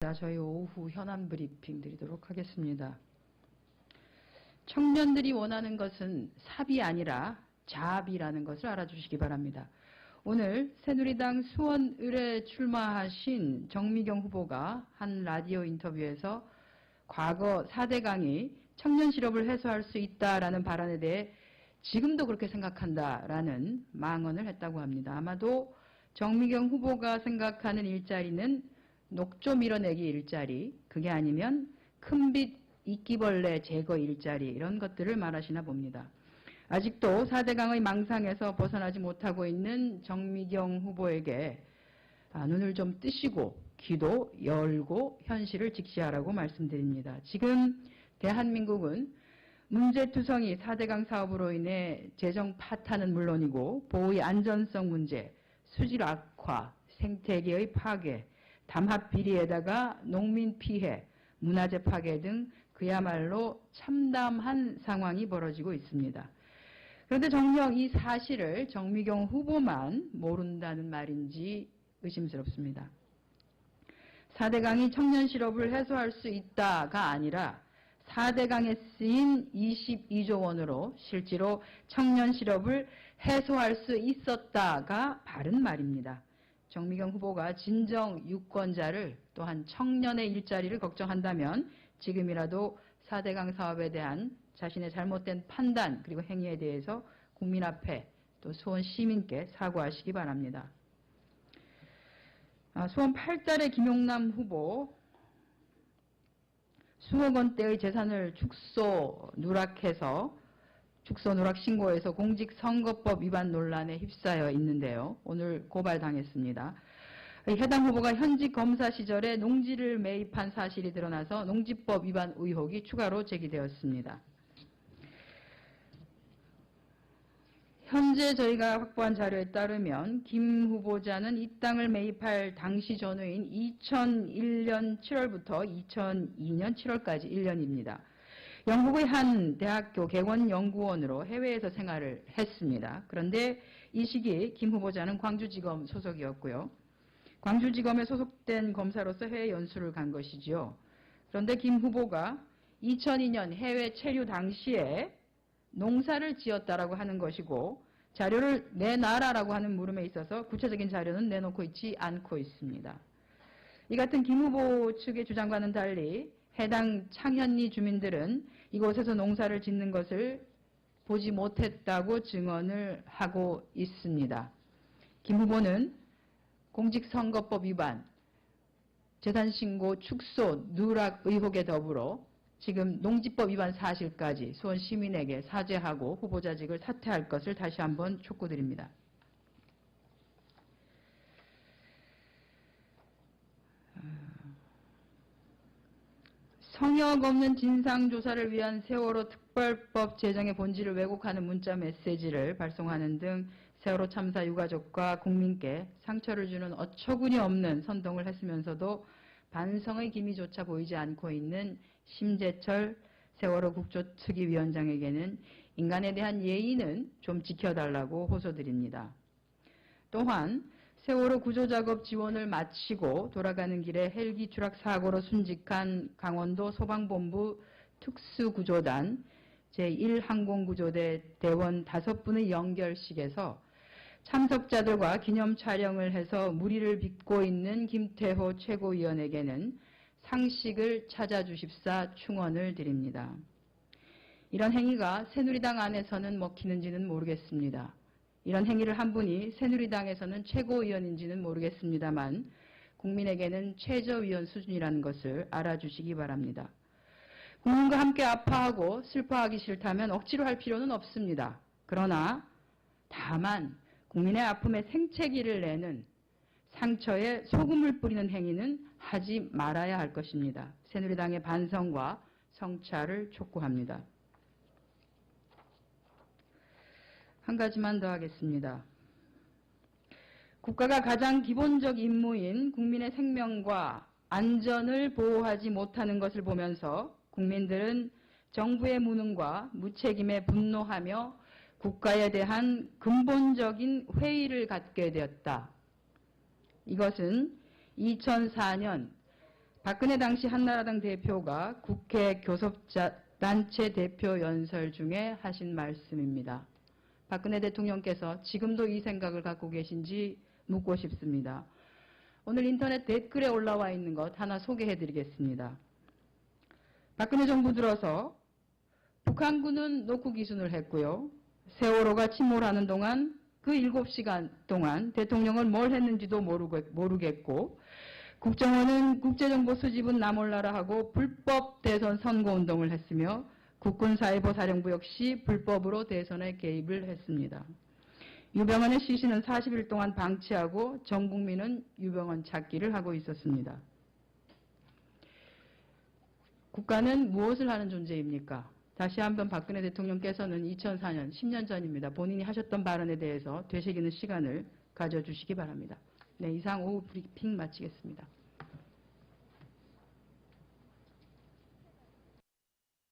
저희 오후 현안 브리핑 드리도록 하겠습니다. 청년들이 원하는 것은 삽이 아니라 잡이라는 것을 알아주시기 바랍니다. 오늘 새누리당 수원을에 출마하신 정미경 후보가 한 라디오 인터뷰에서 과거 4대강이 청년 실업을 해소할 수 있다라는 발언에 대해 지금도 그렇게 생각한다라는 망언을 했다고 합니다. 아마도 정미경 후보가 생각하는 일자리는 녹조 밀어내기 일자리, 그게 아니면 큰빛 이끼벌레 제거 일자리, 이런 것들을 말하시나 봅니다. 아직도 4대강의 망상에서 벗어나지 못하고 있는 정미경 후보에게 눈을 좀 뜨시고 귀도 열고 현실을 직시하라고 말씀드립니다. 지금 대한민국은 문제투성이 4대강 사업으로 인해 재정 파탄은 물론이고 보호의 안전성 문제, 수질 악화, 생태계의 파괴, 담합 비리에다가 농민 피해, 문화재 파괴 등 그야말로 참담한 상황이 벌어지고 있습니다. 그런데 정녕 이 사실을 정미경 후보만 모른다는 말인지 의심스럽습니다. 4대강이 청년 실업을 해소할 수 있다가 아니라 4대강에 쓰인 22조 원으로 실제로 청년 실업을 해소할 수 있었다가 바른 말입니다. 정미경 후보가 진정 유권자를 또한 청년의 일자리를 걱정한다면 지금이라도 4대강 사업에 대한 자신의 잘못된 판단 그리고 행위에 대해서 국민 앞에 또 수원 시민께 사과하시기 바랍니다. 수원 8달의 김용남 후보 수억 원대의 재산을 축소 누락해서 축소 누락 신고에서 공직선거법 위반 논란에 휩싸여 있는데요. 오늘 고발당했습니다. 해당 후보가 현직 검사 시절에 농지를 매입한 사실이 드러나서 농지법 위반 의혹이 추가로 제기되었습니다. 현재 저희가 확보한 자료에 따르면 김 후보자는 이 땅을 매입할 당시 전후인 2001년 7월부터 2002년 7월까지 1년입니다. 영국의 한 대학교 객원연구원으로 해외에서 생활을 했습니다. 그런데 이 시기 김 후보자는 광주지검 소속이었고요. 광주지검에 소속된 검사로서 해외 연수를 간 것이지요. 그런데 김 후보가 2002년 해외 체류 당시에 농사를 지었다라고 하는 것이고 자료를 내놔라라고 하는 물음에 있어서 구체적인 자료는 내놓고 있지 않고 있습니다. 이 같은 김 후보 측의 주장과는 달리 해당 창현리 주민들은 이곳에서 농사를 짓는 것을 보지 못했다고 증언을 하고 있습니다. 김 후보는 공직선거법 위반, 재산신고 축소 누락 의혹에 더불어 지금 농지법 위반 사실까지 수원 시민에게 사죄하고 후보자직을 사퇴할 것을 다시 한번 촉구드립니다. 성역 없는 진상조사를 위한 세월호 특별법 제정의 본질을 왜곡하는 문자 메시지를 발송하는 등 세월호 참사 유가족과 국민께 상처를 주는 어처구니 없는 선동을 했으면서도 반성의 기미조차 보이지 않고 있는 심재철 세월호 국조특위위원장에게는 인간에 대한 예의는 좀 지켜달라고 호소드립니다. 또한 세월호 구조작업 지원을 마치고 돌아가는 길에 헬기 추락 사고로 순직한 강원도 소방본부 특수구조단 제1항공구조대 대원 5분의 영결식에서 참석자들과 기념 촬영을 해서 물의를 빚고 있는 김태호 최고위원에게는 상식을 찾아주십사 충원을 드립니다. 이런 행위가 새누리당 안에서는 먹히는지는 모르겠습니다. 이런 행위를 한 분이 새누리당에서는 최고위원인지는 모르겠습니다만 국민에게는 최저위원 수준이라는 것을 알아주시기 바랍니다. 국민과 함께 아파하고 슬퍼하기 싫다면 억지로 할 필요는 없습니다. 그러나 다만 국민의 아픔에 생채기를 내는 상처에 소금을 뿌리는 행위는 하지 말아야 할 것입니다. 새누리당의 반성과 성찰을 촉구합니다. 한 가지만 더 하겠습니다. 국가가 가장 기본적 임무인 국민의 생명과 안전을 보호하지 못하는 것을 보면서 국민들은 정부의 무능과 무책임에 분노하며 국가에 대한 근본적인 회의를 갖게 되었다. 이것은 2004년 박근혜 당시 한나라당 대표가 국회 교섭단체 대표 연설 중에 하신 말씀입니다. 박근혜 대통령께서 지금도 이 생각을 갖고 계신지 묻고 싶습니다. 오늘 인터넷 댓글에 올라와 있는 것 하나 소개해드리겠습니다. 박근혜 정부 들어서 북한군은 노크 기순을 했고요. 세월호가 침몰하는 동안 그 7시간 동안 대통령은 뭘 했는지도 모르겠고 국정원은 국제정보 수집은 나 몰라라 하고 불법 대선 선거운동을 했으며 국군사이버사령부 역시 불법으로 대선에 개입을 했습니다. 유병헌의 시신은 40일 동안 방치하고 전 국민은 유병헌 찾기를 하고 있었습니다. 국가는 무엇을 하는 존재입니까? 다시 한번 박근혜 대통령께서는 2004년, 10년 전입니다. 본인이 하셨던 발언에 대해서 되새기는 시간을 가져주시기 바랍니다. 네, 이상 오후 브리핑 마치겠습니다.